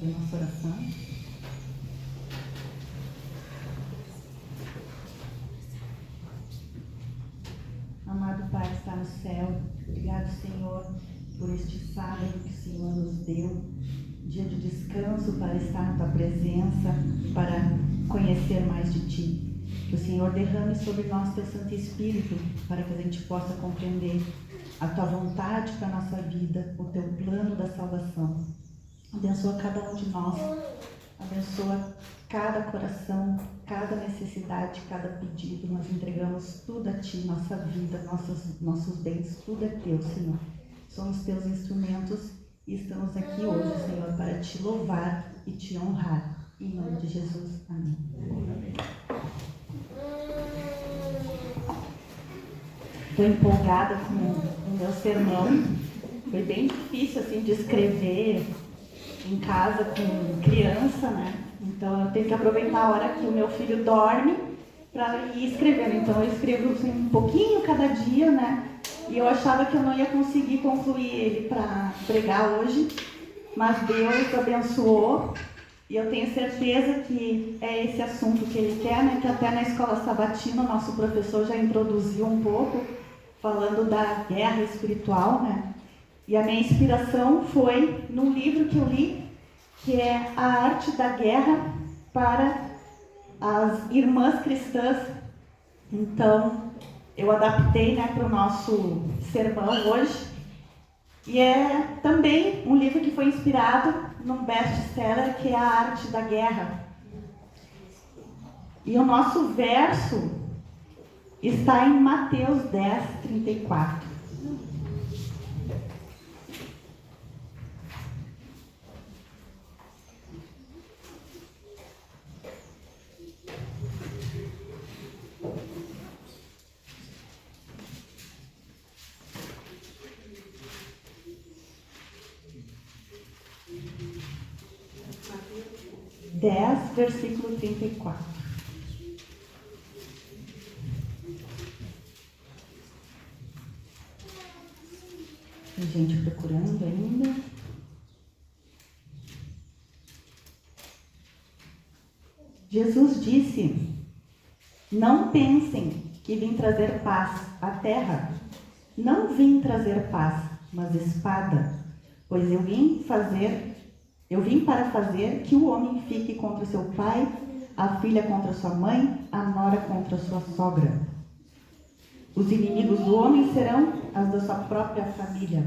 fazer nossa oração. Amado Pai que está no céu, obrigado, Senhor, por este sábado que o Senhor nos deu, dia de descanso para estar na Tua presença, para conhecer mais de Ti. Que o Senhor derrame sobre nós Teu Santo Espírito, para que a gente possa compreender a Tua vontade para a nossa vida, o Teu plano da salvação. Abençoa cada um de nós, abençoa cada coração, cada necessidade, cada pedido. Nós entregamos tudo a Ti, nossa vida, nossos bens, tudo é Teu, Senhor. Somos Teus instrumentos e estamos aqui hoje, Senhor, para Te louvar e Te honrar. Em nome de Jesus. Amém. Estou empolgada com o meu sermão. Foi bem difícil assim de escrever em casa com criança, né? Então eu tenho que aproveitar a hora que o meu filho dorme para ir escrevendo. Então eu escrevo assim, um pouquinho cada dia, né? E eu achava que eu não ia conseguir concluir ele para pregar hoje, mas Deus abençoou. E eu tenho certeza que é esse assunto que Ele quer, né? Que até na escola sabatina o nosso professor já introduziu um pouco, falando da guerra espiritual, né? E a minha inspiração foi num livro que eu li, que é A Arte da Guerra para as Irmãs Cristãs. Então, eu adaptei, né, para o nosso sermão hoje. E é também um livro que foi inspirado num best-seller que é A Arte da Guerra. E o nosso verso está em Mateus 10, 34. Versículo 34. Tem gente procurando ainda. Jesus disse: não pensem que vim trazer paz à terra. Não vim trazer paz, mas espada, pois eu vim para fazer que o homem fique contra seu pai, a filha contra sua mãe, a nora contra sua sogra. Os inimigos do homem serão as da sua própria família.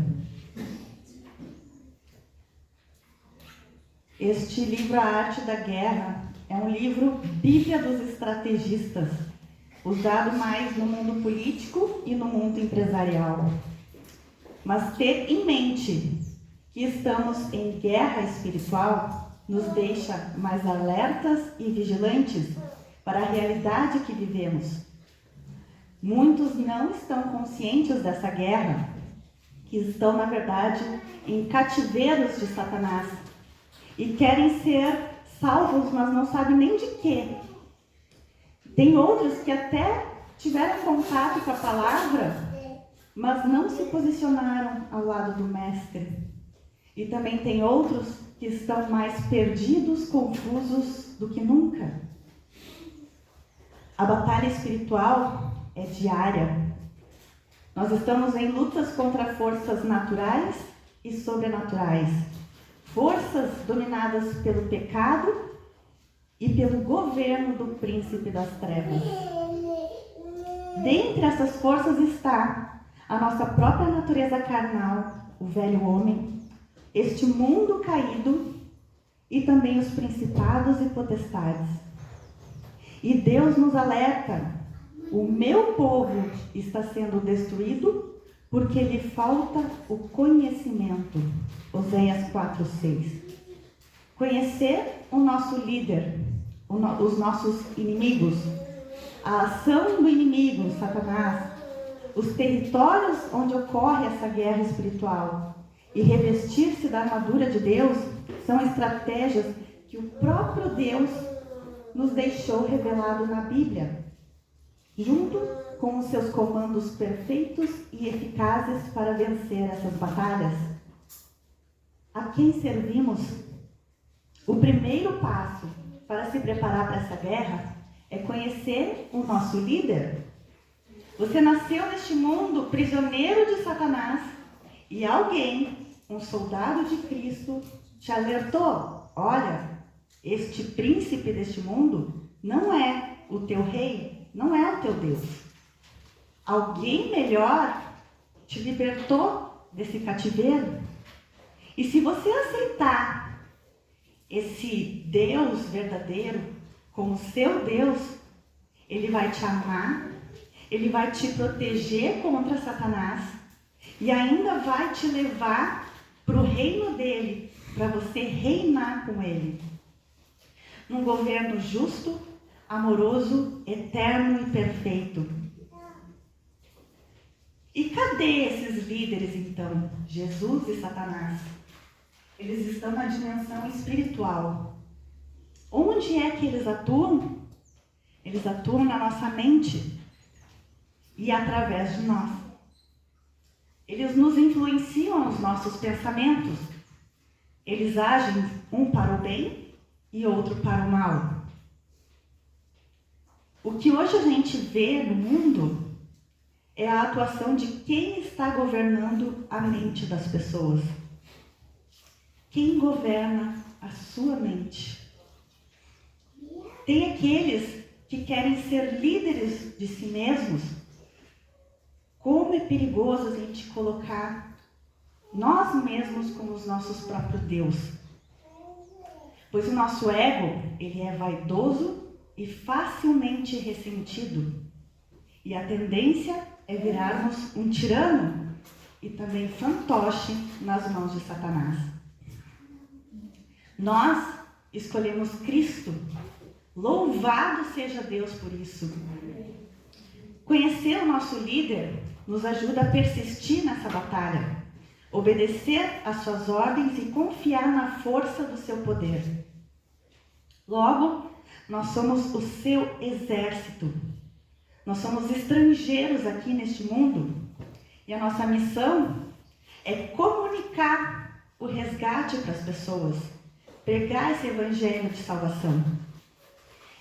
Este livro, A Arte da Guerra, é um livro Bíblia dos estrategistas, usado mais no mundo político e no mundo empresarial. Mas ter em mente que estamos em guerra espiritual nos deixa mais alertas e vigilantes para a realidade que vivemos. Muitos não estão conscientes dessa guerra, que estão, na verdade, em cativeiros de Satanás e querem ser salvos, mas não sabem nem de quê. Tem outros que até tiveram contato com a palavra, mas não se posicionaram ao lado do Mestre. E também tem outros que estão mais perdidos, confusos do que nunca. A batalha espiritual é diária. Nós estamos em lutas contra forças naturais e sobrenaturais. Forças dominadas pelo pecado e pelo governo do príncipe das trevas. Dentre essas forças está a nossa própria natureza carnal, o velho homem, este mundo caído e também os principados e potestades. E Deus nos alerta: o meu povo está sendo destruído porque lhe falta o conhecimento. Oséias 4:6. Conhecer o nosso líder, os nossos inimigos, a ação do inimigo, Satanás, os territórios onde ocorre essa guerra espiritual e revestir-se da armadura de Deus são estratégias que o próprio Deus nos deixou revelado na Bíblia, junto com os seus comandos perfeitos e eficazes para vencer essas batalhas. A quem servimos? O primeiro passo para se preparar para essa guerra é conhecer o nosso líder. Você nasceu neste mundo prisioneiro de Satanás e alguém, um soldado de Cristo, te alertou: olha, este príncipe deste mundo não é o teu rei, não é o teu Deus. Alguém melhor te libertou desse cativeiro. E se você aceitar esse Deus verdadeiro como seu Deus, Ele vai te amar, Ele vai te proteger contra Satanás e ainda vai te levar para o reino dele, para você reinar com Ele. Num governo justo, amoroso, eterno e perfeito. E cadê esses líderes então? Jesus e Satanás. Eles estão na dimensão espiritual. Onde é que eles atuam? Eles atuam na nossa mente e através de nós. Eles nos influenciam nos nossos pensamentos. Eles agem um para o bem e outro para o mal. O que hoje a gente vê no mundo é a atuação de quem está governando a mente das pessoas. Quem governa a sua mente? Tem aqueles que querem ser líderes de si mesmos. Como é perigoso a gente colocar nós mesmos como os nossos próprios Deus. Pois o nosso ego, ele é vaidoso e facilmente ressentido. E a tendência é virarmos um tirano e também fantoche nas mãos de Satanás. Nós escolhemos Cristo. Louvado seja Deus por isso. Conhecer o nosso líder nos ajuda a persistir nessa batalha, obedecer às suas ordens e confiar na força do seu poder. Logo, nós somos o seu exército. Nós somos estrangeiros aqui neste mundo e a nossa missão é comunicar o resgate para as pessoas, pregar esse evangelho de salvação.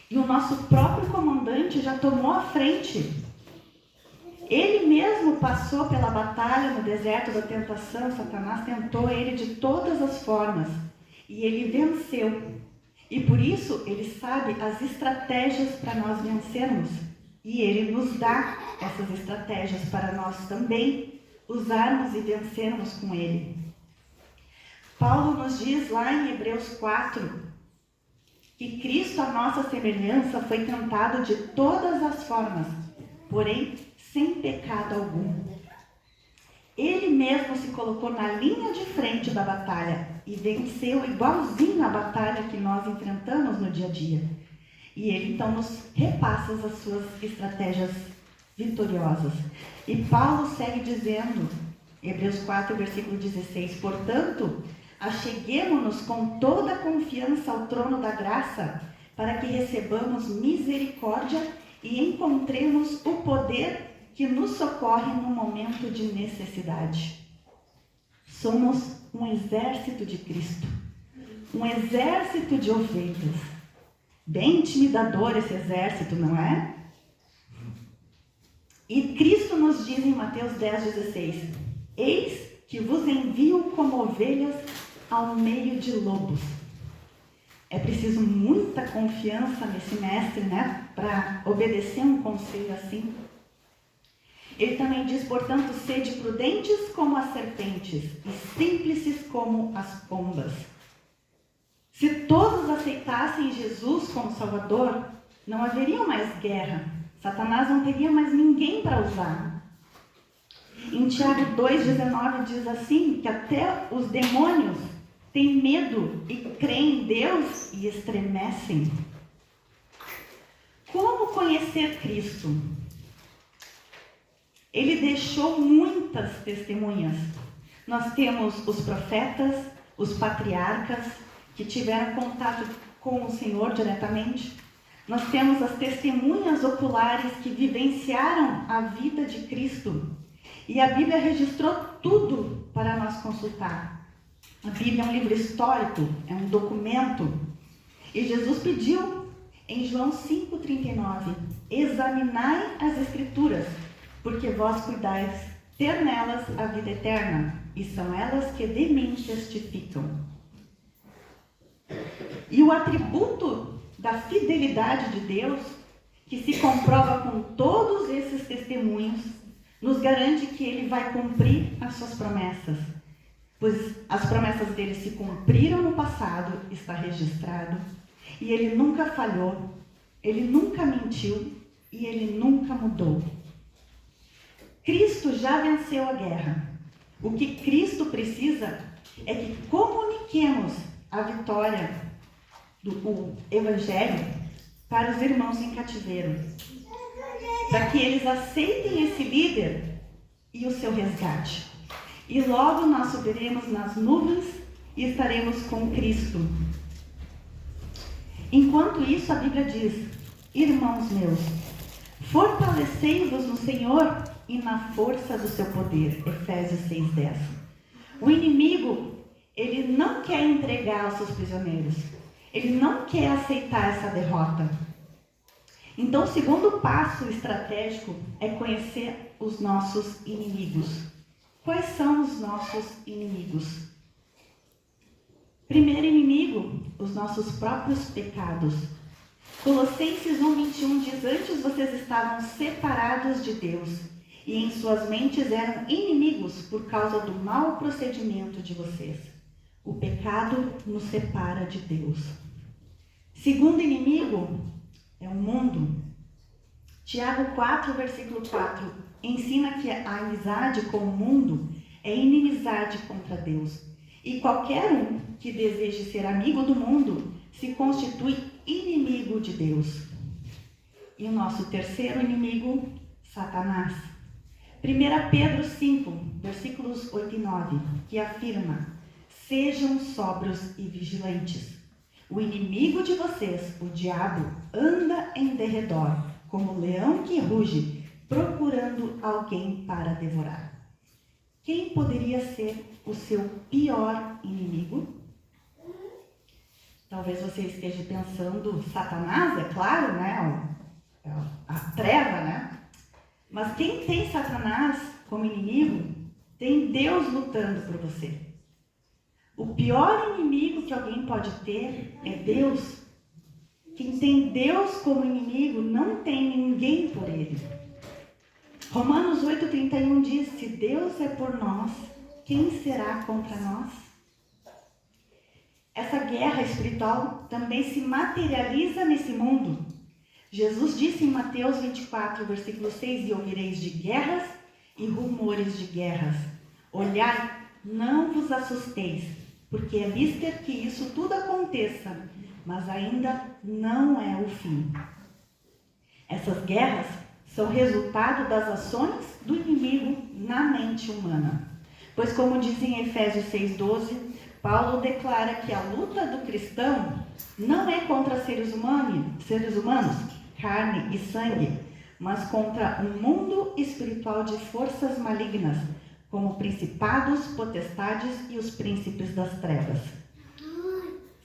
E o nosso próprio comandante já tomou a frente. Ele mesmo passou pela batalha no deserto da tentação. Satanás tentou ele de todas as formas e ele venceu. E por isso ele sabe as estratégias para nós vencermos. E ele nos dá essas estratégias para nós também usarmos e vencermos com ele. Paulo nos diz lá em Hebreus 4 que Cristo, a nossa semelhança, foi tentado de todas as formas, porém sem pecado algum. Ele mesmo se colocou na linha de frente da batalha e venceu igualzinho a batalha que nós enfrentamos no dia a dia. E ele então nos repassa as suas estratégias vitoriosas. E Paulo segue dizendo, Hebreus 4, versículo 16, portanto, acheguemo-nos com toda a confiança ao trono da graça, para que recebamos misericórdia e encontremos o poder que nos socorre no momento de necessidade. Somos um exército de Cristo, um exército de ovelhas. Bem intimidador esse exército, não é? E Cristo nos diz em Mateus 10,16, eis que vos envio como ovelhas ao meio de lobos. É preciso muita confiança nesse mestre, né? Para obedecer um conselho assim. Ele também diz, portanto, sede prudentes como as serpentes e simples como as pombas. Se todos aceitassem Jesus como Salvador, não haveria mais guerra. Satanás não teria mais ninguém para usar. Em Tiago 2,19 diz assim, que até os demônios têm medo e creem em Deus e estremecem. Como conhecer Cristo? Ele deixou muitas testemunhas. Nós temos os profetas, os patriarcas, que tiveram contato com o Senhor diretamente. Nós temos as testemunhas oculares que vivenciaram a vida de Cristo. E a Bíblia registrou tudo para nós consultar. A Bíblia é um livro histórico, é um documento. E Jesus pediu em João 5,39: examinai as Escrituras, porque vós cuidais ter nelas a vida eterna, e são elas que de mim testificam. E o atributo da fidelidade de Deus, que se comprova com todos esses testemunhos, nos garante que Ele vai cumprir as suas promessas. Pois as promessas dele se cumpriram no passado, está registrado, e Ele nunca falhou, Ele nunca mentiu e Ele nunca mudou. Cristo já venceu a guerra. O que Cristo precisa é que comuniquemos a vitória do Evangelho para os irmãos em cativeiro, para que eles aceitem esse líder e o seu resgate. E logo nós subiremos nas nuvens e estaremos com Cristo. Enquanto isso, a Bíblia diz: irmãos meus, fortalecei-vos no Senhor e na força do seu poder. Efésios 6:10. O inimigo, ele não quer entregar os seus prisioneiros. Ele não quer aceitar essa derrota. Então, o segundo passo estratégico é conhecer os nossos inimigos. Quais são os nossos inimigos? Primeiro inimigo, os nossos próprios pecados. Colossenses 1:21 diz: antes vocês estavam separados de Deus, e em suas mentes eram inimigos por causa do mau procedimento de vocês. O pecado nos separa de Deus. Segundo inimigo é o mundo. Tiago 4, versículo 4, ensina que a amizade com o mundo é inimizade contra Deus. E qualquer um que deseje ser amigo do mundo se constitui inimigo de Deus. E o nosso terceiro inimigo, Satanás. 1 Pedro 5, versículos 8 e 9, que afirma: sejam sóbrios e vigilantes. O inimigo de vocês, o diabo, anda em derredor, como leão que ruge, procurando alguém para devorar. Quem poderia ser o seu pior inimigo? Talvez você esteja pensando, Satanás, é claro, né? A treva, né? Mas quem tem Satanás como inimigo, tem Deus lutando por você. O pior inimigo que alguém pode ter é Deus. Quem tem Deus como inimigo não tem ninguém por ele. Romanos 8,31 diz: se Deus é por nós, quem será contra nós? Essa guerra espiritual também se materializa nesse mundo. Jesus disse em Mateus 24, versículo 6: e ouvireis de guerras e rumores de guerras. Olhai, não vos assusteis, porque é mister que isso tudo aconteça, mas ainda não é o fim. Essas guerras são resultado das ações do inimigo na mente humana. Pois, como diz em Efésios 6,12, Paulo declara que a luta do cristão não é contra seres humanos, carne e sangue, mas contra um mundo espiritual de forças malignas, como principados, potestades e os príncipes das trevas.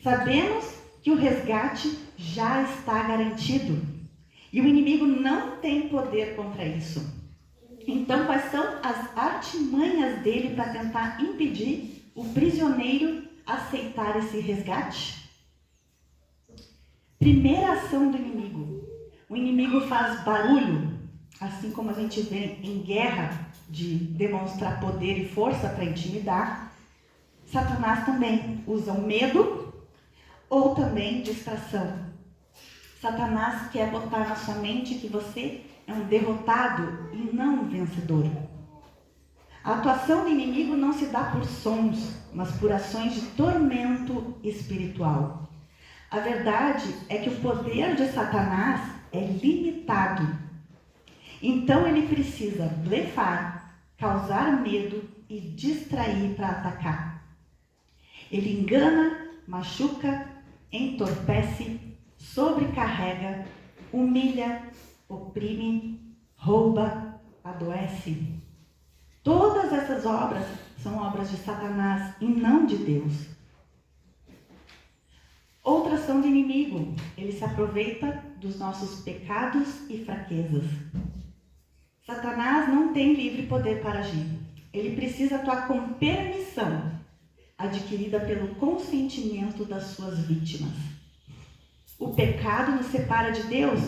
Sabemos que o resgate já está garantido e o inimigo não tem poder contra isso. Então, quais são as artimanhas dele para tentar impedir o prisioneiro aceitar esse resgate? Primeira ação do inimigo. O inimigo faz barulho, assim como a gente vê em guerra, de demonstrar poder e força para intimidar. Satanás também usa o medo ou também distração. Satanás quer botar na sua mente que você é um derrotado e não um vencedor. A atuação do inimigo não se dá por sons, mas por ações de tormento espiritual. A verdade é que o poder de Satanás é limitado. Então ele precisa blefar, causar medo e distrair para atacar. Ele engana, machuca, entorpece, sobrecarrega, humilha, oprime, rouba, adoece. Todas essas obras são obras de Satanás e não de Deus. Outra ação do inimigo, ele se aproveita dos nossos pecados e fraquezas. Satanás não tem livre poder para agir. Ele precisa atuar com permissão, adquirida pelo consentimento das suas vítimas. O pecado nos separa de Deus,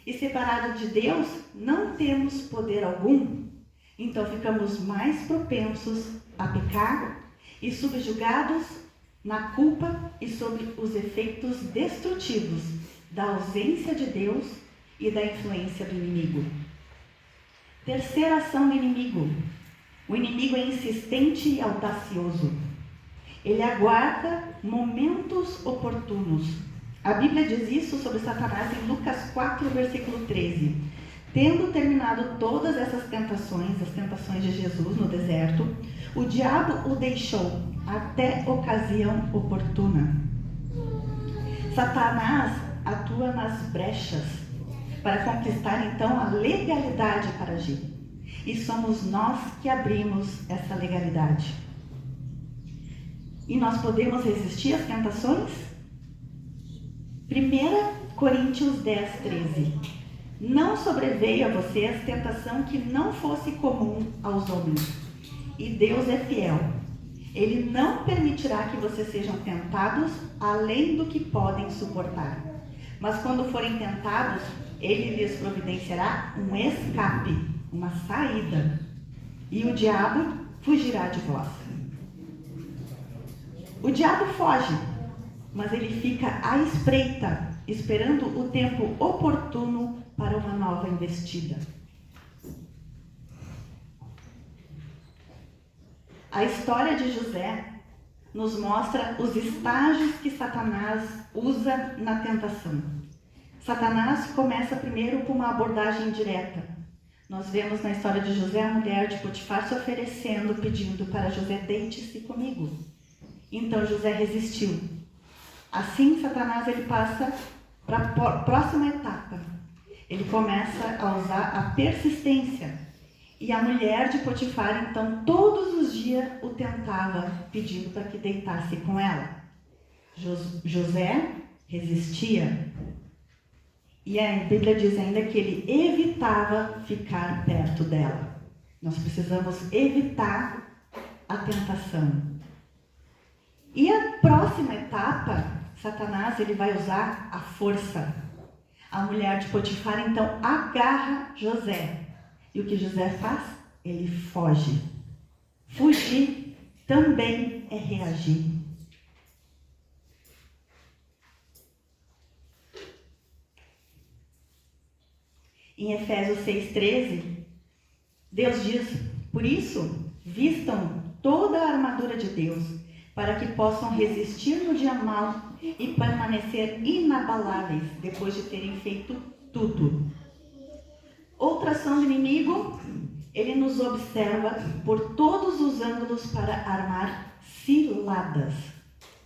e separado de Deus, não temos poder algum. Então ficamos mais propensos a pecar e subjugados na culpa e sob os efeitos destrutivos da ausência de Deus e da influência do inimigo. Terceira ação do inimigo. O inimigo é insistente e audacioso. Ele aguarda momentos oportunos. A Bíblia diz isso sobre Satanás em Lucas 4, versículo 13. Tendo terminado todas essas tentações, as tentações de Jesus no deserto, o diabo o deixou até ocasião oportuna. Satanás atua nas brechas para conquistar então a legalidade para agir. E somos nós que abrimos essa legalidade. E nós podemos resistir às tentações? 1 Coríntios 10, 13. Não sobreveio a vocês tentação que não fosse comum aos homens. E Deus é fiel. Ele não permitirá que vocês sejam tentados além do que podem suportar. Mas quando forem tentados, Ele lhes providenciará um escape, uma saída. E o diabo fugirá de vós. O diabo foge, mas ele fica à espreita, esperando o tempo oportuno para uma nova investida. A história de José nos mostra os estágios que Satanás usa na tentação. Satanás começa primeiro com uma abordagem direta. Nós vemos na história de José a mulher de Potifar se oferecendo, pedindo para José: deite-se comigo. Então José resistiu. Assim, Satanás ele passa para a próxima etapa. Ele começa a usar a persistência. E a mulher de Potifar, então, todos os dias o tentava, pedindo para que deitasse com ela. José resistia. E a Bíblia diz ainda que ele evitava ficar perto dela. Nós precisamos evitar a tentação. E a próxima etapa, Satanás ele vai usar a força. A mulher de Potifar então agarra José. E o que José faz? Ele foge. Fugir também é reagir. Em Efésios 6,13, Deus diz: por isso, vistam toda a armadura de Deus, para que possam resistir no dia mau e permanecer inabaláveis depois de terem feito tudo. Outra ação do inimigo, ele nos observa por todos os ângulos para armar ciladas.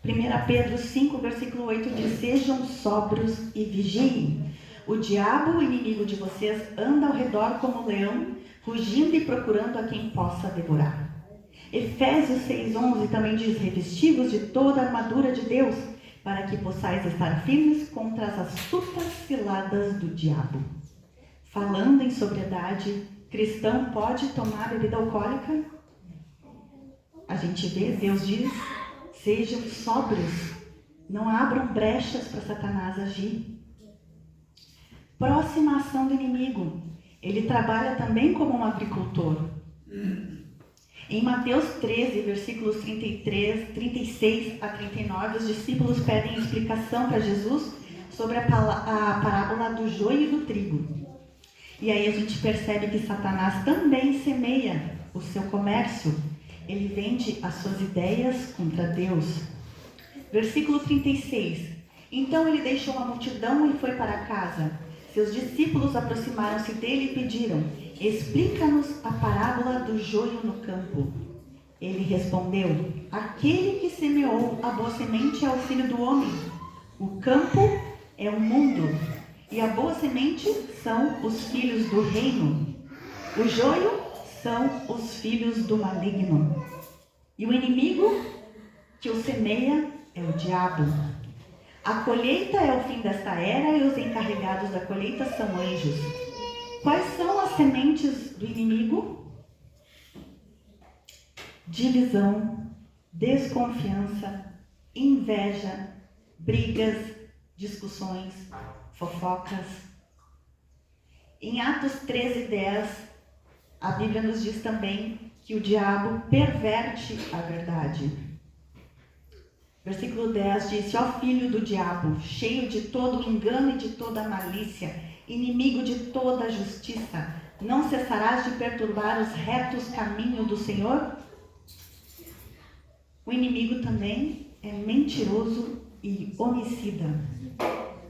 1 Pedro 5, versículo 8 diz: sejam sóbrios e vigiem. O diabo, o inimigo de vocês, anda ao redor como um leão, rugindo e procurando a quem possa devorar. Efésios 6,11 também diz: revestivos de toda a armadura de Deus, para que possais estar firmes contra as astutas ciladas do diabo. Falando em sobriedade, cristão pode tomar bebida alcoólica? A gente vê, Deus diz: sejam sóbrios, não abram brechas para Satanás agir. Próxima ação do inimigo, ele trabalha também como um agricultor. Em Mateus 13, versículos 36 a 39, os discípulos pedem explicação para Jesus sobre a parábola do joio e do trigo. E aí a gente percebe que Satanás também semeia o seu comércio. Ele vende as suas ideias contra Deus. Versículo 36. Então ele deixou a multidão e foi para casa. Seus discípulos aproximaram-se dele e pediram: explica-nos a parábola do joio no campo. Ele respondeu: aquele que semeou a boa semente é o Filho do Homem. O campo é o mundo, e a boa semente são os filhos do reino. O joio são os filhos do maligno. E o inimigo que o semeia é o diabo. A colheita é o fim desta era e os encarregados da colheita são anjos. Quais são as sementes do inimigo? Divisão, desconfiança, inveja, brigas, discussões, fofocas. Em Atos 13:10, a Bíblia nos diz também que o diabo perverte a verdade. Versículo 10 diz: ó filho do diabo, cheio de todo engano e de toda malícia, inimigo de toda justiça, não cessarás de perturbar os retos caminhos do Senhor? O inimigo também é mentiroso e homicida.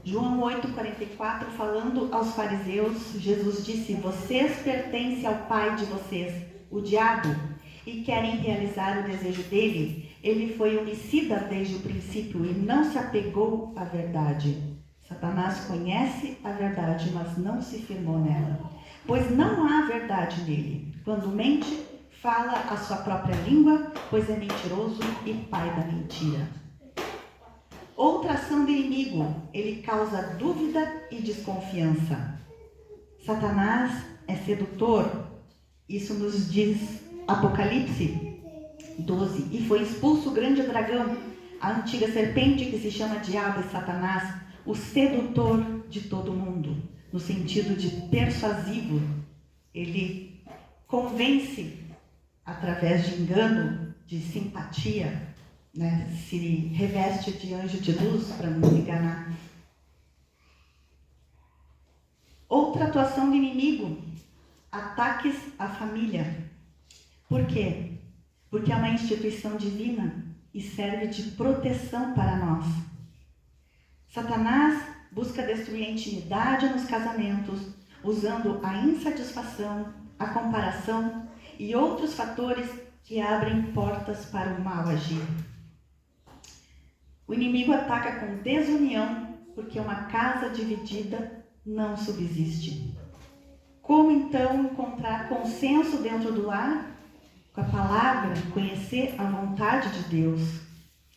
João 8,44, falando aos fariseus, Jesus disse: vocês pertencem ao pai de vocês, o diabo, e querem realizar o desejo dele. Ele foi homicida desde o princípio e não se apegou à verdade. Satanás conhece a verdade, mas não se firmou nela, pois não há verdade nele. Quando mente, fala a sua própria língua, pois é mentiroso e pai da mentira. Outra ação do inimigo, ele causa dúvida e desconfiança. Satanás é sedutor, isso nos diz Apocalipse 12. E foi expulso o grande dragão, a antiga serpente que se chama Diabo e Satanás, o sedutor de todo mundo, no sentido de persuasivo. Ele convence através de engano, de simpatia, né? Se reveste de anjo de luz para nos enganar. Outra atuação do inimigo, ataques à família. Por quê? Porque é uma instituição divina e serve de proteção para nós. Satanás busca destruir a intimidade nos casamentos, usando a insatisfação, a comparação e outros fatores que abrem portas para o mal agir. O inimigo ataca com desunião, porque uma casa dividida não subsiste. Como então encontrar consenso dentro do lar? Com a palavra, conhecer a vontade de Deus.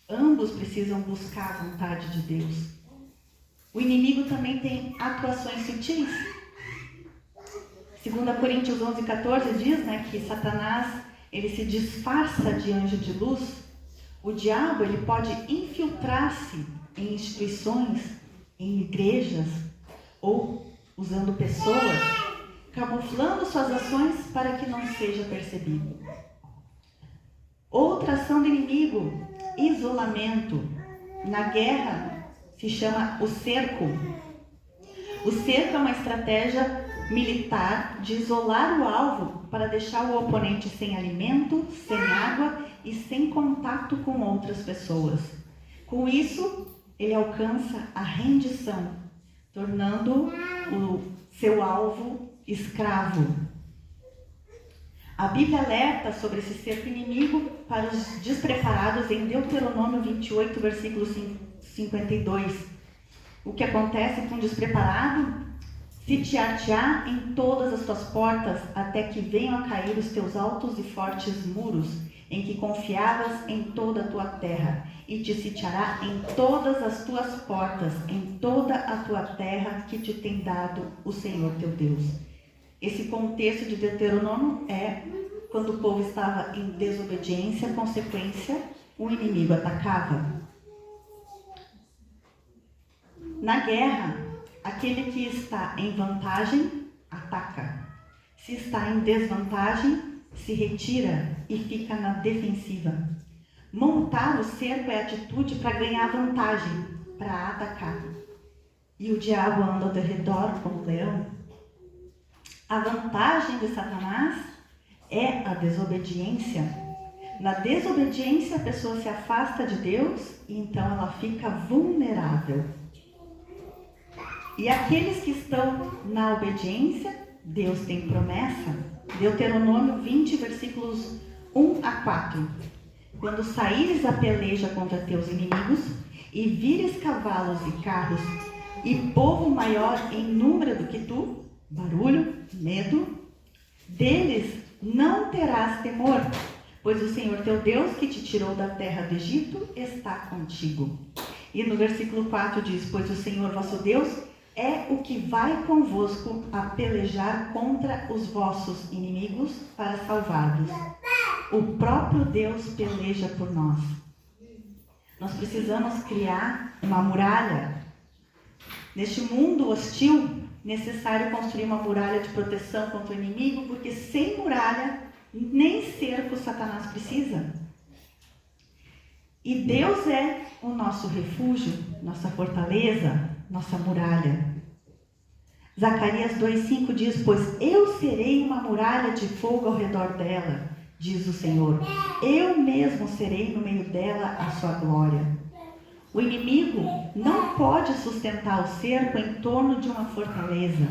Ambos precisam buscar a vontade de Deus. O inimigo também tem atuações sutis. 2 Coríntios 11:14 diz, que Satanás ele se disfarça de anjo de luz. O diabo ele pode infiltrar-se em instituições, em igrejas, ou usando pessoas, camuflando suas ações para que não seja percebido. Outra ação do inimigo, isolamento. Na guerra se chama o cerco. O cerco é uma estratégia militar de isolar o alvo para deixar o oponente sem alimento, sem água e sem contato com outras pessoas. Com isso, ele alcança a rendição, tornando o seu alvo escravo. A Bíblia alerta sobre esse cerco inimigo para os despreparados em Deuteronômio 28, versículo 52. O que acontece com o despreparado? Sitiar-te-á em todas as tuas portas, até que venham a cair os teus altos e fortes muros, em que confiavas em toda a tua terra, e te sitiará em todas as tuas portas, em toda a tua terra que te tem dado o Senhor teu Deus. Esse contexto de Deuteronômio é quando o povo estava em desobediência, consequência, o inimigo atacava. Na guerra, aquele que está em vantagem, ataca. Se está em desvantagem, se retira e fica na defensiva. Montar o cerco é atitude para ganhar vantagem, para atacar. E o diabo anda ao redor como um leão. A vantagem de Satanás é a desobediência. Na desobediência, a pessoa se afasta de Deus e então ela fica vulnerável. E aqueles que estão na obediência, Deus tem promessa. Deuteronômio 20, versículos 1 a 4. Quando saíres a peleja contra teus inimigos, e vires cavalos e carros, e povo maior em número do que tu, barulho, medo, deles não terás temor, pois o Senhor teu Deus, que te tirou da terra do Egito, está contigo. E no versículo 4 diz: pois o Senhor vosso Deus é o que vai convosco a pelejar contra os vossos inimigos para salvar-vos. O próprio Deus peleja por nós. Nós precisamos criar uma muralha. Neste mundo hostil, necessário construir uma muralha de proteção contra o inimigo, porque sem muralha, nem cerco Satanás precisa. E Deus é o nosso refúgio, nossa fortaleza, nossa muralha. Zacarias 2,5 diz: pois eu serei uma muralha de fogo ao redor dela, diz o Senhor. Eu mesmo serei no meio dela a sua glória. O inimigo não pode sustentar o cerco em torno de uma fortaleza.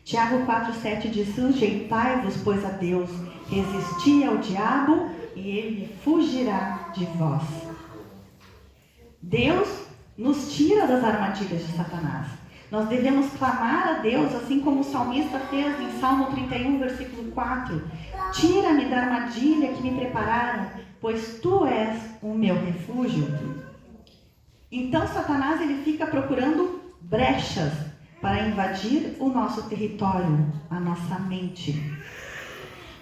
Tiago 4,7 diz: sujeitai-vos, pois, a Deus, resisti ao diabo e ele fugirá de vós. Deus nos tira das armadilhas de Satanás. Nós devemos clamar a Deus, assim como o salmista fez em Salmo 31, versículo 4. Tira-me da armadilha que me prepararam, pois tu és o meu refúgio. Então Satanás ele fica procurando brechas para invadir o nosso território, a nossa mente.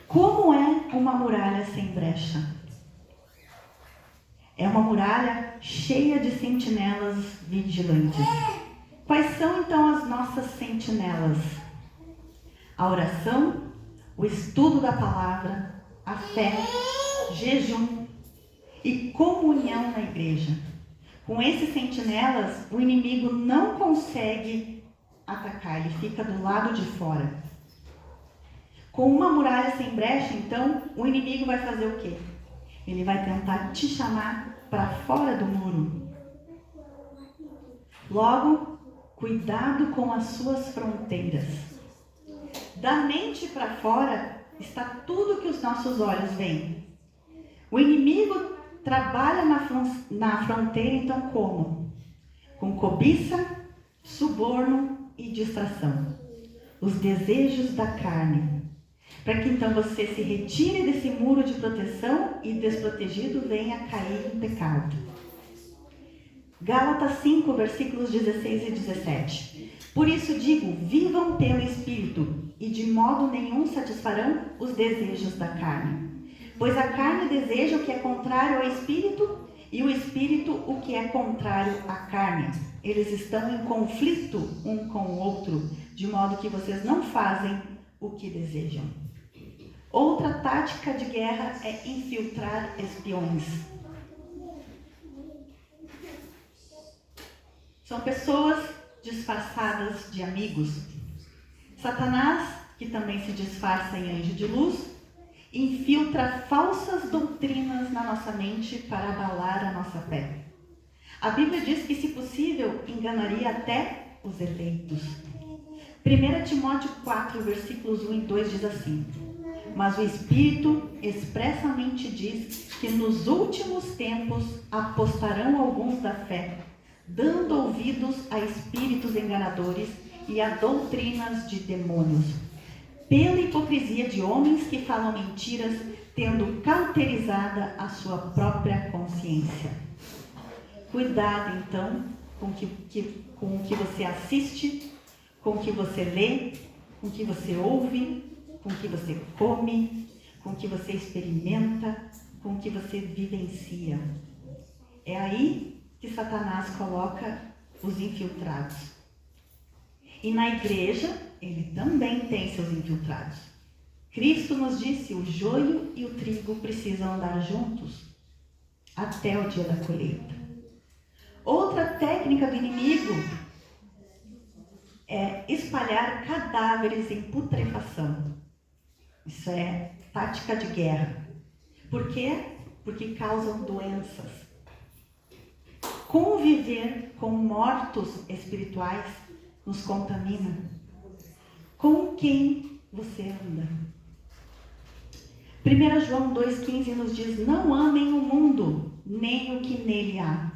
Como é uma muralha sem brecha? É uma muralha cheia de sentinelas vigilantes. Quais são então as nossas sentinelas? A oração, o estudo da palavra, a fé, jejum e comunhão na igreja. Com esses sentinelas, o inimigo não consegue atacar, ele fica do lado de fora. Com uma muralha sem brecha, então, o inimigo vai fazer o quê? Ele vai tentar te chamar para fora do muro. Logo, cuidado com as suas fronteiras. Da mente para fora está tudo que os nossos olhos veem. O inimigo trabalha na fronteira, então, como? Com cobiça, suborno e distração. Os desejos da carne. Para que então você se retire desse muro de proteção e desprotegido venha cair em pecado. Gálatas 5, versículos 16 e 17. Por isso digo, vivam pelo Espírito, e de modo nenhum satisfarão os desejos da carne. Pois a carne deseja o que é contrário ao Espírito, e o Espírito o que é contrário à carne. Eles estão em conflito um com o outro, de modo que vocês não fazem o que desejam. Outra tática de guerra é infiltrar espiões. São pessoas disfarçadas de amigos. Satanás, que também se disfarça em anjo de luz, infiltra falsas doutrinas na nossa mente para abalar a nossa fé. A Bíblia diz que, se possível, enganaria até os eleitos. 1 Timóteo 4, versículos 1 e 2 diz assim: mas o Espírito expressamente diz que nos últimos tempos apostarão alguns da fé, dando ouvidos a espíritos enganadores e a doutrinas de demônios, pela hipocrisia de homens que falam mentiras, tendo cauterizada a sua própria consciência. Cuidado, então, com o que você assiste, com o que você lê, com o que você ouve, com o que você come, com o que você experimenta, com o que você vivencia. É aí que Satanás coloca os infiltrados. E na igreja, ele também tem seus infiltrados. Cristo nos disse: o joio e o trigo precisam andar juntos até o dia da colheita. Outra técnica do inimigo é espalhar cadáveres em putrefação. Isso é tática de guerra. Por quê? Porque causam doenças. Conviver com mortos espirituais nos contamina. Com quem você anda? 1 João 2,15 nos diz: não amem o mundo, nem o que nele há.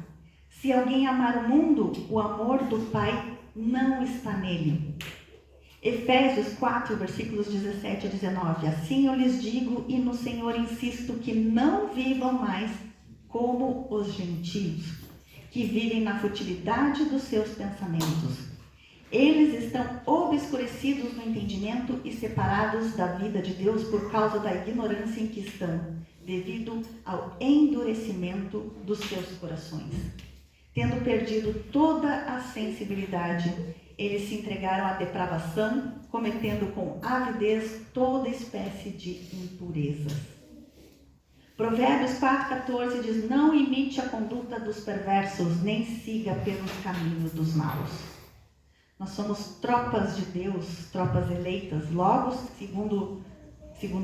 Se alguém amar o mundo, o amor do Pai não está nele. Efésios 4, versículos 17 a 19. Assim eu lhes digo e no Senhor insisto que não vivam mais como os gentios, que vivem na futilidade dos seus pensamentos. Eles estão obscurecidos no entendimento e separados da vida de Deus por causa da ignorância em que estão, devido ao endurecimento dos seus corações. Tendo perdido toda a sensibilidade, eles se entregaram à depravação, cometendo com avidez toda espécie de impurezas. Provérbios 4,14 diz: não imite a conduta dos perversos, nem siga pelos caminhos dos maus. Nós somos tropas de Deus, tropas eleitas. Logo, segundo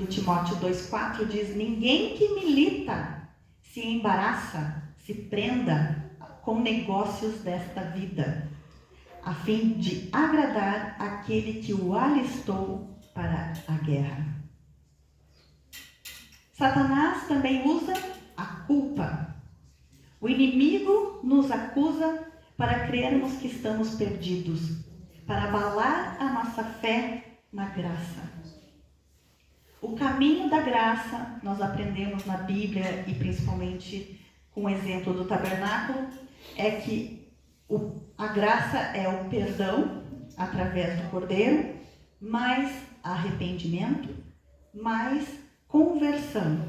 Timóteo 2,4 diz: ninguém que milita se embaraça, se prenda com negócios desta vida, a fim de agradar aquele que o alistou para a guerra. Satanás também usa a culpa. O inimigo nos acusa para crermos que estamos perdidos, para abalar a nossa fé na graça. O caminho da graça, nós aprendemos na Bíblia e principalmente com o exemplo do tabernáculo, é que a graça é o perdão através do Cordeiro, mais arrependimento, mais conversão.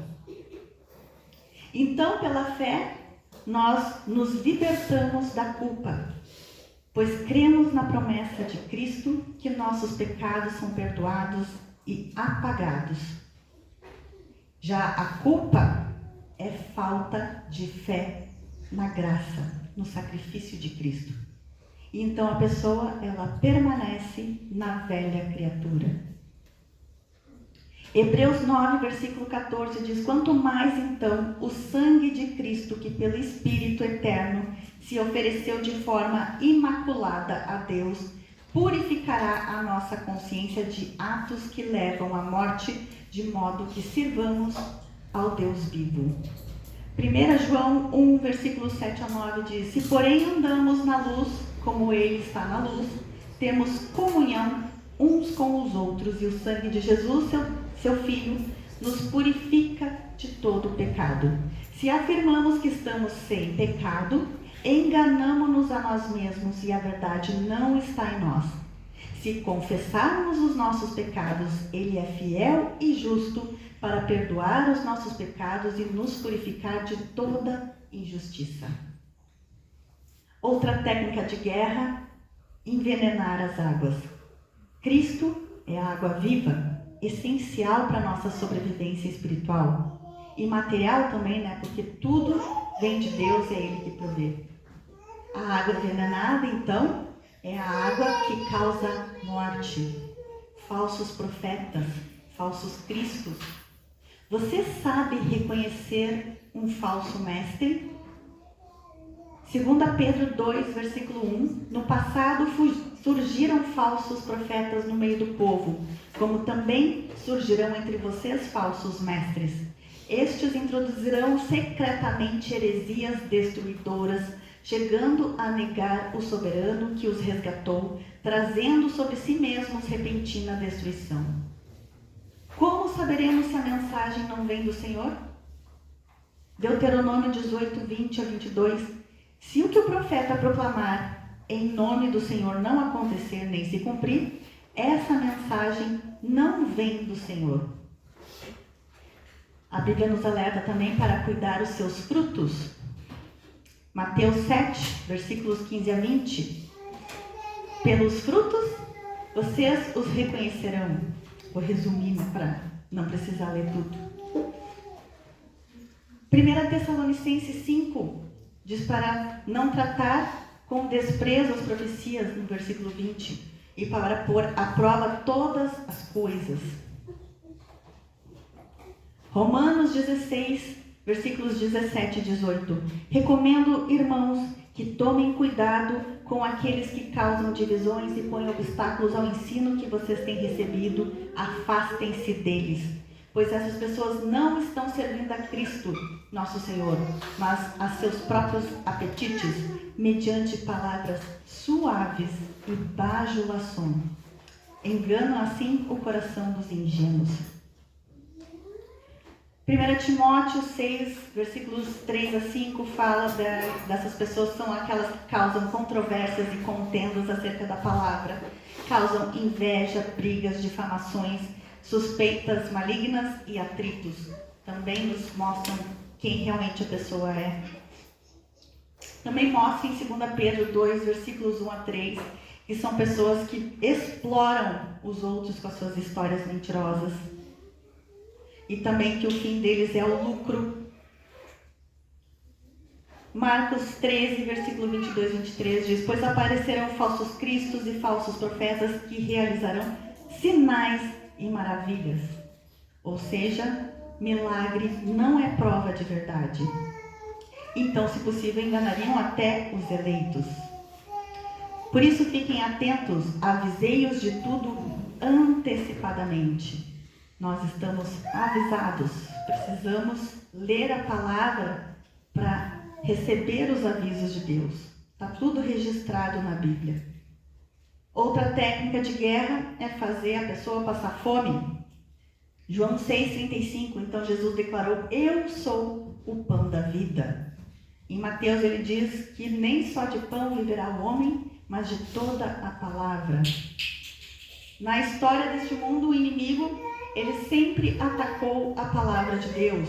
Então, pela fé, nós nos libertamos da culpa, pois cremos na promessa de Cristo que nossos pecados são perdoados e apagados. Já a culpa é falta de fé na graça, no sacrifício de Cristo. E então a pessoa, ela permanece na velha criatura. Hebreus 9, versículo 14 diz: quanto mais então o sangue de Cristo, que pelo Espírito eterno se ofereceu de forma imaculada a Deus, purificará a nossa consciência de atos que levam à morte, de modo que sirvamos ao Deus vivo. 1 João 1, versículo 7 a 9 diz: se porém andamos na luz, como Ele está na luz, temos comunhão uns com os outros, e o sangue de Jesus, seu Filho, nos purifica de todo pecado. Se afirmamos que estamos sem pecado, enganamo-nos a nós mesmos e a verdade não está em nós. Se confessarmos os nossos pecados, Ele é fiel e justo para perdoar os nossos pecados e nos purificar de toda injustiça. Outra técnica de guerra: envenenar as águas. Cristo é a água viva, essencial para a nossa sobrevivência espiritual e material também, né? Porque tudo vem de Deus e é Ele que provê. A água envenenada, então, é a água que causa morte, falsos profetas, falsos cristos. Você sabe reconhecer um falso mestre? 2 Pedro 2, versículo 1. No passado surgiram falsos profetas no meio do povo, como também surgirão entre vocês falsos mestres. Estes introduzirão secretamente heresias destruidoras, chegando a negar o soberano que os resgatou, trazendo sobre si mesmos repentina destruição. Como saberemos se a mensagem não vem do Senhor? Deuteronômio 18, 20 a 22. Se o que o profeta proclamar em nome do Senhor não acontecer nem se cumprir, essa mensagem não vem do Senhor. A Bíblia nos alerta também para cuidar os seus frutos. Mateus 7, versículos 15 a 20. Pelos frutos, vocês os reconhecerão. Vou resumir, né, para não precisar ler tudo. 1 Tessalonicenses 5 diz para não tratar com desprezo as profecias, no versículo 20, e para pôr à prova todas as coisas. Romanos 16, versículos 17 e 18. Recomendo, irmãos, que tomem cuidado com aqueles que causam divisões e põem obstáculos ao ensino que vocês têm recebido. Afastem-se deles, pois essas pessoas não estão servindo a Cristo, nosso Senhor, mas a seus próprios apetites, mediante palavras suaves e bajulações. enganam assim o coração dos ingênuos. 1 Timóteo 6, versículos 3 a 5, fala dessas pessoas que são aquelas que causam controvérsias e contendas acerca da palavra, causam inveja, brigas, difamações, suspeitas malignas e atritos. Também nos mostram quem realmente a pessoa é. Também mostra em 2 Pedro 2, versículos 1 a 3, que são pessoas que exploram os outros com as suas histórias mentirosas. E também que o fim deles é o lucro. Marcos 13, versículo 22 e 23 diz: pois aparecerão falsos cristos e falsos profetas que realizarão sinais e maravilhas. Ou seja, milagre não é prova de verdade. Então, se possível, enganariam até os eleitos. Por isso, fiquem atentos, avisei-os de tudo antecipadamente. Nós estamos avisados, precisamos ler a palavra para receber os avisos de Deus. Está tudo registrado na Bíblia. Outra técnica de guerra é fazer a pessoa passar fome. João 6,35, então Jesus declarou: eu sou o pão da vida. Em Mateus ele diz que nem só de pão viverá o homem, mas de toda a palavra. Na história deste mundo, o inimigo, ele sempre atacou a palavra de Deus,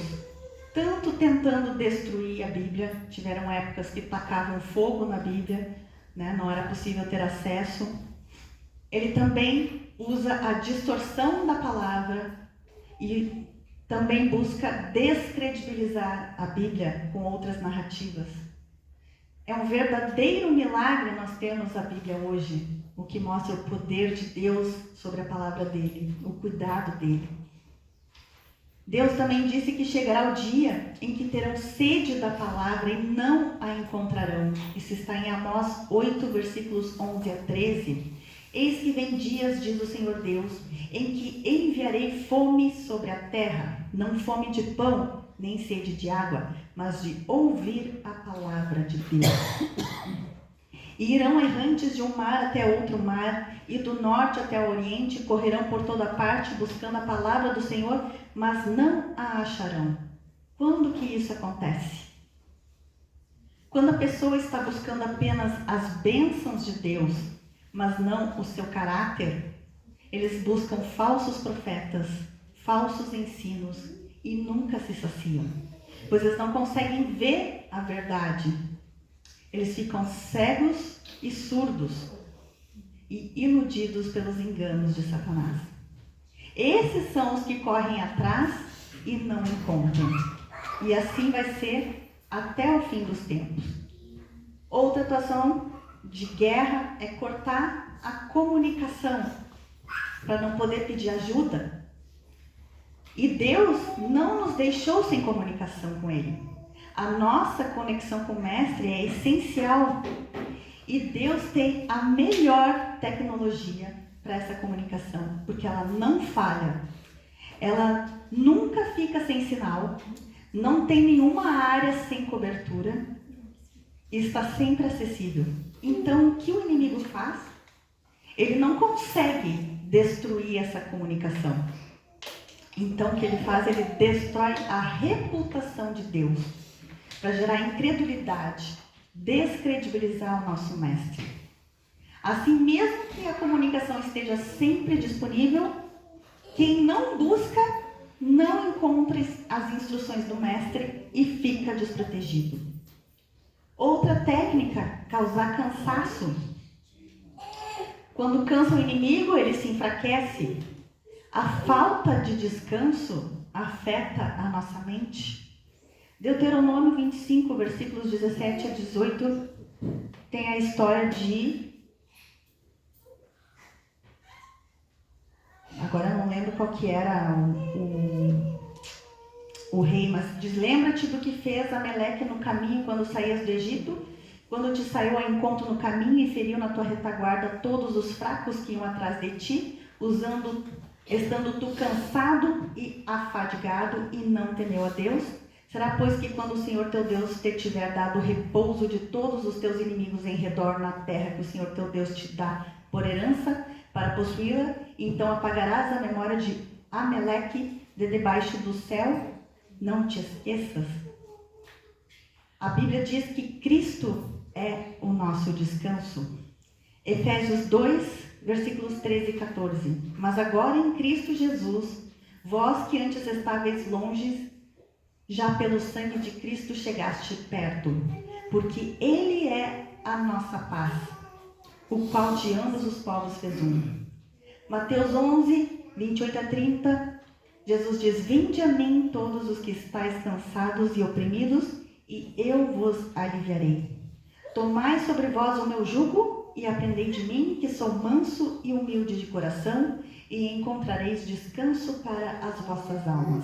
tanto tentando destruir a Bíblia. Tiveram épocas que tacavam fogo na Bíblia, né? Não era possível ter acesso. Ele também usa a distorção da palavra e também busca descredibilizar a Bíblia com outras narrativas. É um verdadeiro milagre nós termos a Bíblia hoje, o que mostra o poder de Deus sobre a palavra dele, o cuidado dele. Deus também disse que chegará o dia em que terão sede da palavra e não a encontrarão. Isso está em Amós 8, versículos 11 a 13. Eis que vem dias, diz o Senhor Deus, em que enviarei fome sobre a terra, não fome de pão, nem sede de água, mas de ouvir a palavra de Deus. E irão errantes de um mar até outro mar, e do norte até o oriente, correrão por toda parte, buscando a palavra do Senhor, mas não a acharão. Quando que isso acontece? Quando a pessoa está buscando apenas as bênçãos de Deus, mas não o seu caráter, eles buscam falsos profetas, falsos ensinos e nunca se saciam, pois eles não conseguem ver a verdade. Eles ficam cegos e surdos e iludidos pelos enganos de Satanás. Esses são os que correm atrás e não encontram. E assim vai ser até o fim dos tempos. Outra atuação de guerra é cortar a comunicação para não poder pedir ajuda. E Deus não nos deixou sem comunicação com Ele. A nossa conexão com o Mestre é essencial. E Deus tem a melhor tecnologia para essa comunicação, porque ela não falha. Ela nunca fica sem sinal, não tem nenhuma área sem cobertura e está sempre acessível. Então, o que o inimigo faz? Ele não consegue destruir essa comunicação. Então, o que ele faz? Ele destrói a reputação de Deus, para gerar incredulidade, descredibilizar o nosso mestre. Assim, mesmo que a comunicação esteja sempre disponível, quem não busca, não encontra as instruções do mestre e fica desprotegido. Outra técnica, causar cansaço. Quando cansa o inimigo, ele se enfraquece. A falta de descanso afeta a nossa mente. Deuteronômio 25, versículos 17 a 18, tem a história de... Agora eu não lembro qual que era o rei, mas diz: lembra-te do que fez Ameleque no caminho quando saías do Egito, quando te saiu ao encontro no caminho e feriu na tua retaguarda todos os fracos que iam atrás de ti, estando tu cansado e afadigado, e não temeu a Deus. Será, pois, que quando o Senhor teu Deus te tiver dado o repouso de todos os teus inimigos em redor na terra que o Senhor teu Deus te dá por herança para possuí-la, então apagarás a memória de Ameleque de debaixo do céu? Não te esqueças. A Bíblia diz que Cristo é o nosso descanso. Efésios 2, versículos 13 e 14. Mas agora em Cristo Jesus, vós que antes estáveis longe, já pelo sangue de Cristo chegaste perto, porque Ele é a nossa paz, o qual de ambos os povos fez um. Mateus 11, 28 a 30, Jesus diz: Vinde a mim todos os que estáis cansados e oprimidos, e eu vos aliviarei. Tomai sobre vós o meu jugo e aprendei de mim, que sou manso e humilde de coração, e encontrareis descanso para as vossas almas.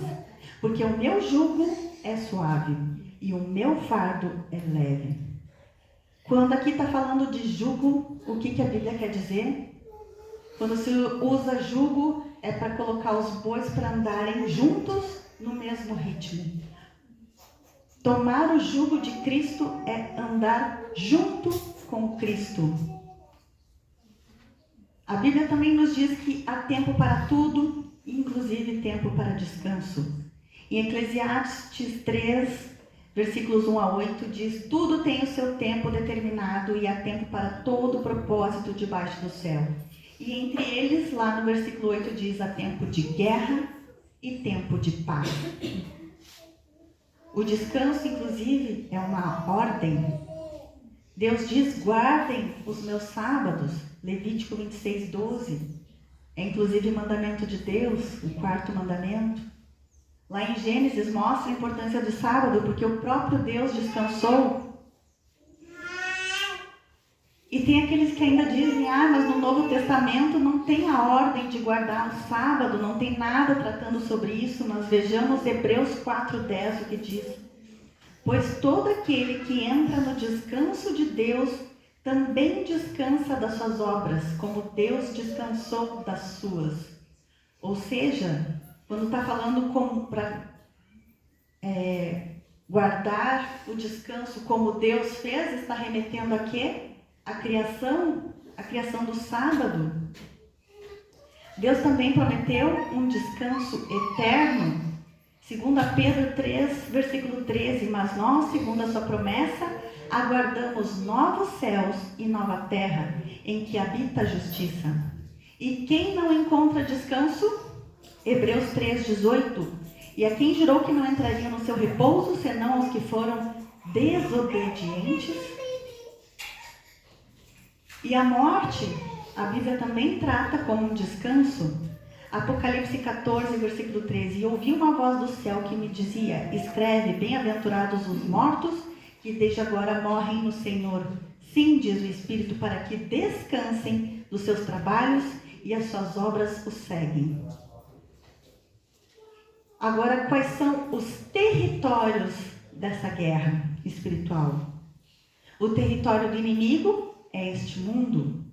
Porque o meu jugo é suave e o meu fardo é leve. Quando aqui está falando de jugo, o que a Bíblia quer dizer? Quando se usa jugo, é para colocar os bois para andarem juntos no mesmo ritmo. Tomar o jugo de Cristo é andar junto com Cristo. A Bíblia também nos diz que há tempo para tudo, inclusive tempo para descanso. Em Eclesiastes 3, versículos 1 a 8, diz: Tudo tem o seu tempo determinado e há tempo para todo propósito debaixo do céu. E entre eles, lá no versículo 8, diz: há tempo de guerra e tempo de paz. O descanso, inclusive, é uma ordem. Deus diz: guardem os meus sábados. Levítico 26, 12. É inclusive mandamento de Deus, o quarto mandamento. Lá em Gênesis mostra a importância do sábado, porque o próprio Deus descansou. E tem aqueles que ainda dizem: mas no Novo Testamento não tem a ordem de guardar o sábado, não tem nada tratando sobre isso. Mas vejamos Hebreus 4:10, o que diz: Pois todo aquele que entra no descanso de Deus também descansa das suas obras, como Deus descansou das suas. Ou seja, quando está falando para guardar o descanso como Deus fez, está remetendo a quê? A criação do sábado. Deus também prometeu um descanso eterno. 2 Pedro 3, versículo 13, mas nós, segundo a sua promessa, aguardamos novos céus e nova terra, em que habita a justiça. E quem não encontra descanso? Hebreus 3, 18. E a quem jurou que não entrariam no seu repouso, senão os que foram desobedientes? E a morte, a Bíblia também trata como um descanso. Apocalipse 14, versículo 13. E ouvi uma voz do céu que me dizia: escreve, bem-aventurados os mortos, que desde agora morrem no Senhor. Sim, diz o Espírito, para que descansem dos seus trabalhos e as suas obras os seguem. Agora, quais são os territórios dessa guerra espiritual? O território do inimigo é este mundo.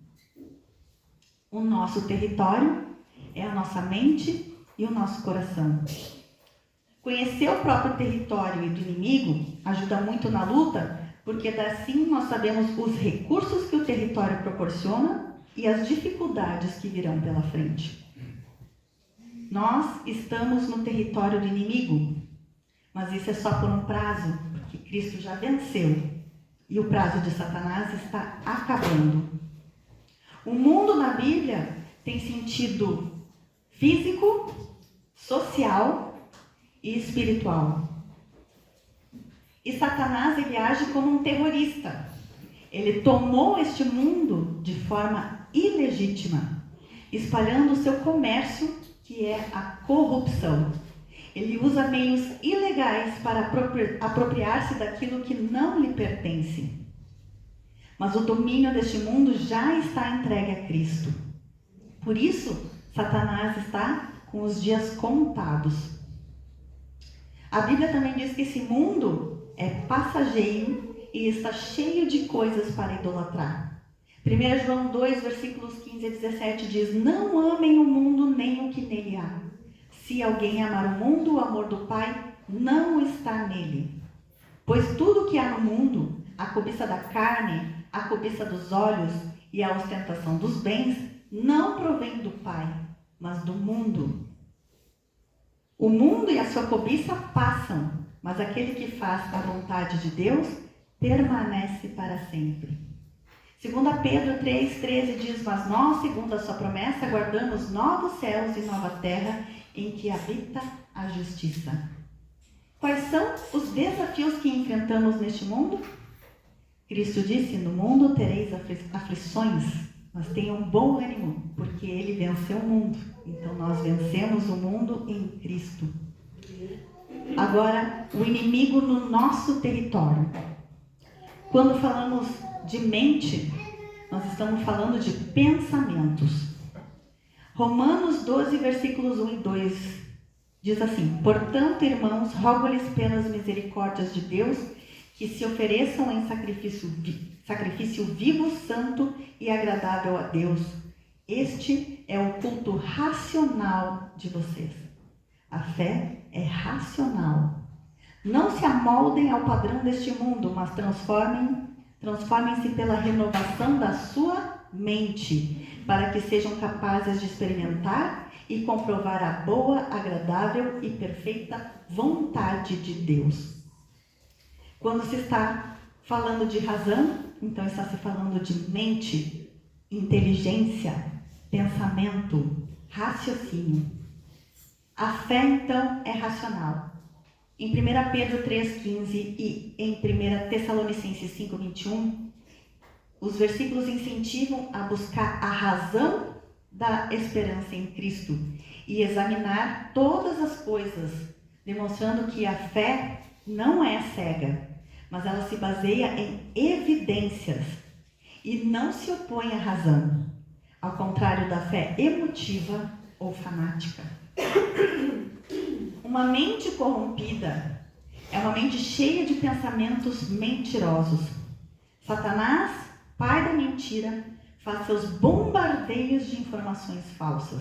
O nosso território é a nossa mente e o nosso coração. Conhecer o próprio território e do inimigo ajuda muito na luta, porque assim nós sabemos os recursos que o território proporciona e as dificuldades que virão pela frente. Nós estamos no território do inimigo, mas isso é só por um prazo, porque Cristo já venceu e o prazo de Satanás está acabando. O mundo na Bíblia tem sentido físico, social e espiritual. E Satanás, ele age como um terrorista. Ele tomou este mundo de forma ilegítima, espalhando o seu comércio, que é a corrupção. Ele usa meios ilegais para apropriar-se daquilo que não lhe pertence. Mas o domínio deste mundo já está entregue a Cristo. Por isso, Satanás está com os dias contados. A Bíblia também diz que esse mundo é passageiro e está cheio de coisas para idolatrar. 1 João 2, versículos 15 a 17 diz: não amem o mundo nem o que nele há. Se alguém amar o mundo, o amor do Pai não está nele. Pois tudo que há no mundo, a cobiça da carne, a cobiça dos olhos e a ostentação dos bens, não provém do Pai, mas do mundo. O mundo e a sua cobiça passam, mas aquele que faz a vontade de Deus permanece para sempre. 2 Pedro 3,13 diz: mas nós, segundo a sua promessa, aguardamos novos céus e nova terra em que habita a justiça. Quais são os desafios que enfrentamos neste mundo? Cristo disse: no mundo tereis aflições, mas tenham bom ânimo, porque ele venceu o mundo. Então nós vencemos o mundo em Cristo. Agora, o inimigo no nosso território. Quando falamos de mente, nós estamos falando de pensamentos. Romanos 12, versículos 1 e 2 diz assim: portanto, irmãos, rogo-lhes pelas misericórdias de Deus que se ofereçam em sacrifício vivo, santo e agradável a Deus. Este é o culto racional de vocês. A fé é racional. Não se amoldem ao padrão deste mundo, mas transformem-se pela renovação da sua mente, para que sejam capazes de experimentar e comprovar a boa, agradável e perfeita vontade de Deus. Quando se está falando de razão, então está se falando de mente, inteligência, pensamento, raciocínio. A fé, então, é racional. Em 1 Pedro 3,15 e em 1 Tessalonicenses 5,21, os versículos incentivam a buscar a razão da esperança em Cristo e examinar todas as coisas, demonstrando que a fé não é cega, mas ela se baseia em evidências e não se opõe à razão, ao contrário da fé emotiva ou fanática. Uma mente corrompida é uma mente cheia de pensamentos mentirosos. Satanás, pai da mentira, faz seus bombardeios de informações falsas.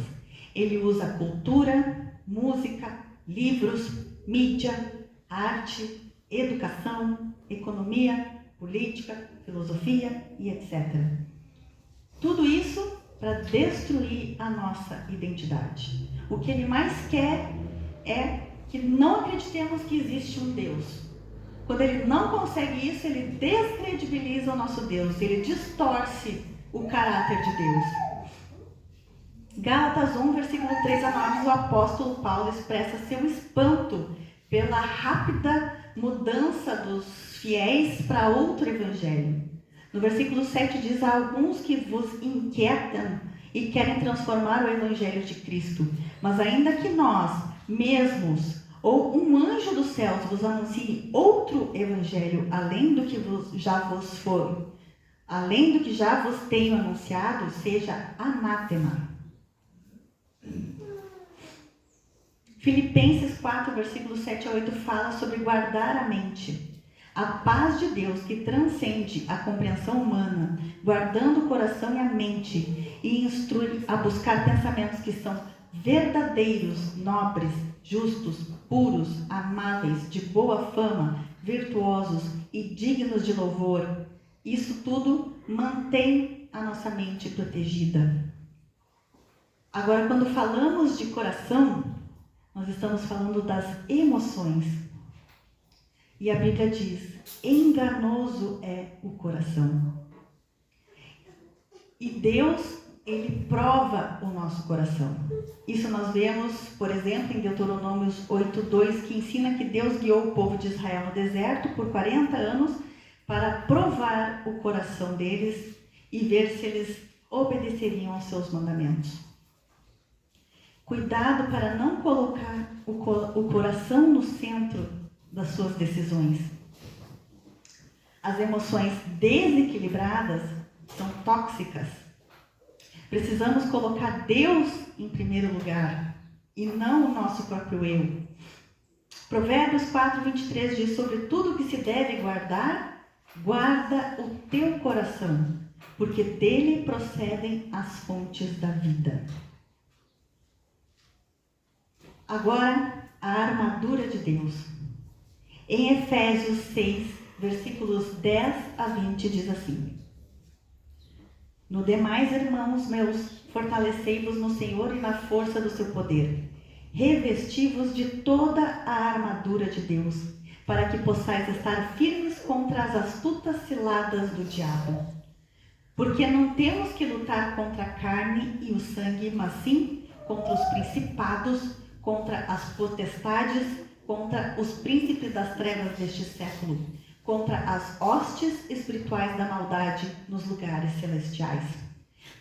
Ele usa cultura, música, livros, mídia, arte, educação, economia, política, filosofia e etc. Tudo isso para destruir a nossa identidade. O que ele mais quer é que não acreditemos que existe um Deus. Quando ele não consegue isso, ele descredibiliza o nosso Deus, ele distorce o caráter de Deus. Gálatas 1, versículo 3 a 9, o apóstolo Paulo expressa seu espanto pela rápida mudança dos fiéis para outro evangelho. No versículo 7 diz: há alguns que vos inquietam e querem transformar o evangelho de Cristo, mas ainda que nós mesmos ou um anjo dos céus vos anuncie outro evangelho além do que já vos tenho anunciado, seja anátema. Filipenses 4, versículos 7 a 8 fala sobre guardar a mente. A paz de Deus que transcende a compreensão humana, guardando o coração e a mente, e instrui a buscar pensamentos que são verdadeiros, nobres, justos, puros, amáveis, de boa fama, virtuosos e dignos de louvor. Isso tudo mantém a nossa mente protegida. Agora, quando falamos de coração, nós estamos falando das emoções. E a Bíblia diz: enganoso é o coração. E Deus, ele prova o nosso coração. Isso nós vemos, por exemplo, em Deuteronômio 8:2, que ensina que Deus guiou o povo de Israel no deserto por 40 anos para provar o coração deles e ver se eles obedeceriam aos seus mandamentos. Cuidado para não colocar o coração no centro das suas decisões. As emoções desequilibradas são tóxicas. Precisamos colocar Deus em primeiro lugar e não o nosso próprio eu. Provérbios 4:23 diz: sobre tudo que se deve guardar, guarda o teu coração, porque dele procedem as fontes da vida. Agora, a armadura de Deus. Em Efésios 6, versículos 10 a 20, diz assim: No demais, irmãos meus, fortalecei-vos no Senhor e na força do seu poder. Revesti-vos de toda a armadura de Deus, para que possais estar firmes contra as astutas ciladas do diabo. Porque não temos que lutar contra a carne e o sangue, mas sim contra os principados, contra as potestades, contra os príncipes das trevas deste século, contra as hostes espirituais da maldade nos lugares celestiais.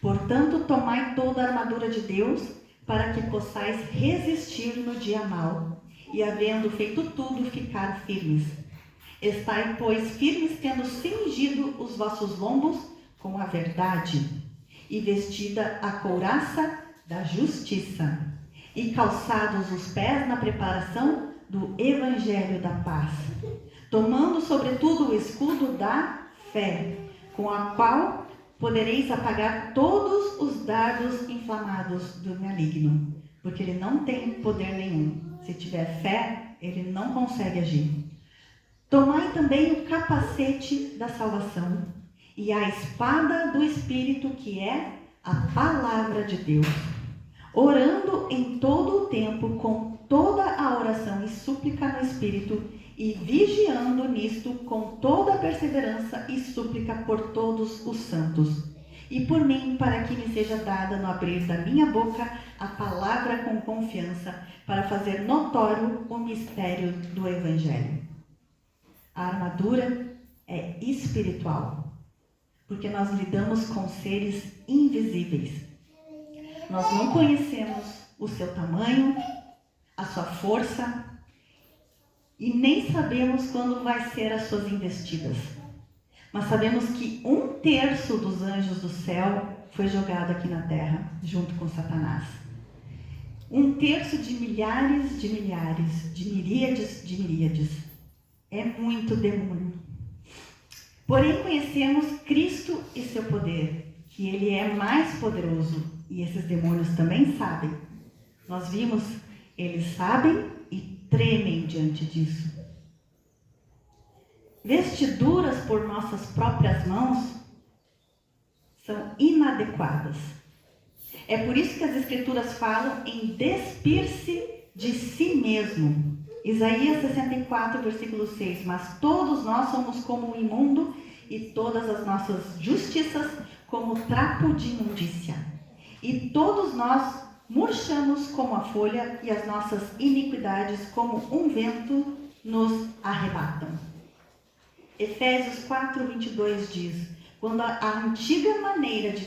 Portanto, tomai toda a armadura de Deus, para que possais resistir no dia mau, e havendo feito tudo, ficar firmes. Estai, pois, firmes, tendo cingido os vossos lombos com a verdade, e vestida a couraça da justiça, e calçados os pés na preparação do evangelho da paz, tomando sobretudo o escudo da fé, com a qual podereis apagar todos os dardos inflamados do maligno, porque ele não tem poder nenhum. Se tiver fé, ele não consegue agir. Tomai também o capacete da salvação e a espada do Espírito, que é a palavra de Deus, orando em todo o tempo com toda a oração e súplica no Espírito, e vigiando nisto com toda a perseverança e súplica por todos os santos, e por mim, para que me seja dada no abrir da minha boca a palavra com confiança, para fazer notório o mistério do Evangelho. A armadura é espiritual, porque nós lidamos com seres invisíveis. Nós não conhecemos o seu tamanho, a sua força, e nem sabemos quando vai ser as suas investidas. Mas sabemos que 1/3 dos anjos do céu foi jogado aqui na terra, junto com Satanás. 1/3 de milhares de milhares, de miríades de miríades. É muito demônio. Porém, conhecemos Cristo e seu poder, que ele é mais poderoso, e esses demônios também sabem. Nós vimos, eles sabem e tremem diante disso. Vestiduras por nossas próprias mãos são inadequadas. É por isso que as Escrituras falam em despir-se de si mesmo. Isaías 64, versículo 6. Mas todos nós somos como um imundo, e todas as nossas justiças como trapo de imundícia. E todos nós murchamos como a folha, e as nossas iniquidades como um vento nos arrebatam. Efésios 4, 22 diz: quanto à antiga maneira de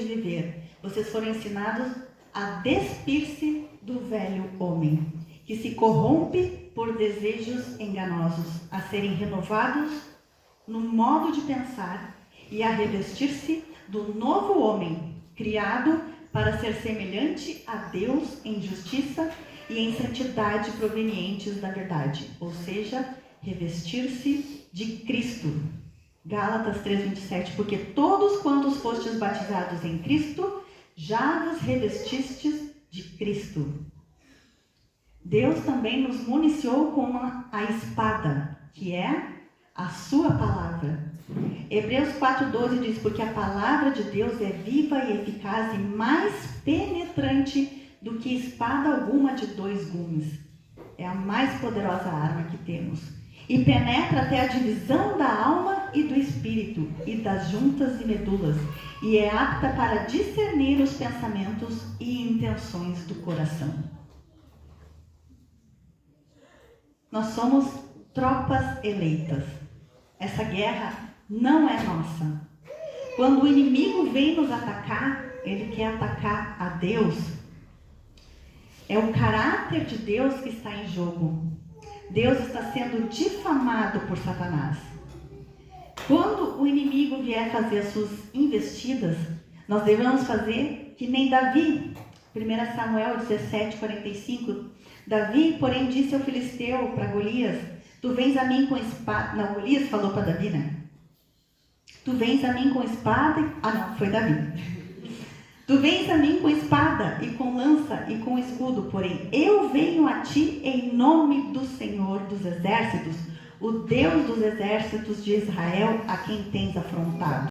viver, vocês foram ensinados a despir-se do velho homem, que se corrompe por desejos enganosos, a serem renovados no modo de pensar e a revestir-se do novo homem, criado para ser semelhante a Deus em justiça e em santidade provenientes da verdade, ou seja, revestir-se de Cristo. Gálatas 3:27, porque todos quantos fostes batizados em Cristo, já vos revestistes de Cristo. Deus também nos municiou com a espada, que é a sua palavra. Hebreus 4:12 diz: porque a palavra de Deus é viva e eficaz e mais penetrante do que espada alguma de 2 gumes. É a mais poderosa arma que temos. E penetra até a divisão da alma e do espírito, e das juntas e medulas, e é apta para discernir os pensamentos e intenções do coração. Nós somos tropas eleitas. Essa guerra não é nossa. Quando o inimigo vem nos atacar, ele quer atacar a Deus. É o caráter de Deus que está em jogo. Deus está sendo difamado por Satanás. Quando o inimigo vier fazer as suas investidas, nós devemos fazer que nem Davi. 1 Samuel 17:45. Davi, porém, disse ao filisteu, para Golias: tu vens a mim com espada. Não, Golias falou para Davi, né? Tu vens a mim com espada. Ah, não, foi Davi. Tu vens a mim com espada e com lança e com escudo, porém eu venho a ti em nome do Senhor dos exércitos, o Deus dos exércitos de Israel, a quem tens afrontado.